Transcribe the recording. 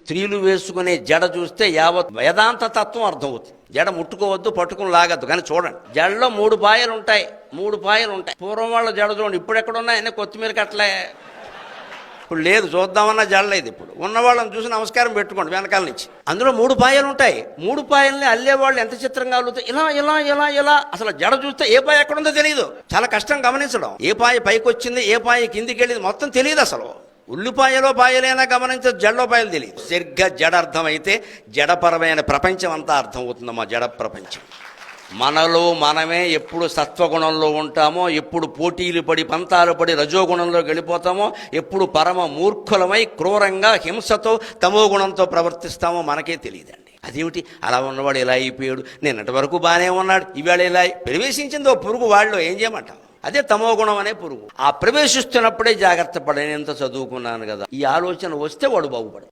స్త్రీలు వేసుకునే జడ చూస్తే యావత్ వేదాంత తత్వం అర్థమవుతుంది. జడ ముట్టుకోవద్దు, పట్టుకుని లాగద్దు. కానీ చూడండి, జడలో 3 పాయలు ఉంటాయి. 3 పాయలు ఉంటాయి. పూర్వం వాళ్ళ జడ చూడండి, ఇప్పుడు ఎక్కడ ఉన్నాయని కొత్తిమీర కట్టలే. ఇప్పుడు లేదు, చూద్దామన్నా జడలేదు. ఇప్పుడు ఉన్నవాళ్ళని చూసి నమస్కారం పెట్టుకోండి వెనకాల నుంచి. అందులో 3 పాయలు ఉంటాయి. 3 పాయల్ని అల్లేవాళ్ళు ఎంత చిత్రంగా అల్లుతాయి. ఇలా ఇలా ఇలా ఇలా. అసలు జడ చూస్తే ఏ పాయ ఎక్కడుందో తెలియదు. చాలా కష్టం గమనించడం. ఏ పాయ పైకి వచ్చింది, ఏ పాయ కిందికి వెళ్ళింది మొత్తం తెలియదు. అసలు ఉల్లిపాయలో పాయలైనా గమనించదు, జడలో పాయలు తెలియదు. సరిగ్గా జడ అర్థమైతే జడపరమైన ప్రపంచం అంతా అర్థమవుతుందమ్మా. జడ ప్రపంచం. మనలో మనమే ఎప్పుడు సత్వగుణంలో ఉంటామో, ఎప్పుడు పోటీలు పడి పంతాలు పడి రజోగుణంలోకి వెళ్ళిపోతామో, ఎప్పుడు పరమ మూర్ఖులమై క్రూరంగా హింసతో తమో గుణంతో ప్రవర్తిస్తామో మనకే తెలియదండి. అదేమిటి అలా ఉన్నవాడు ఇలా అయిపోయాడు, నిన్నటి వరకు బాగానే ఉన్నాడు, ఇవాళ ఇలా ప్రవేశించింది ఓ పురుగు వాళ్ళు, ఏం చేయమంటాం? అదే తమో గుణం అనే పురుగు. ఆ ప్రవేశిస్తున్నప్పుడే జాగ్రత్త పడని, ఎంత చదువుకున్నాను కదా, ఈ ఆలోచన వస్తే వాడు బాగుపడు.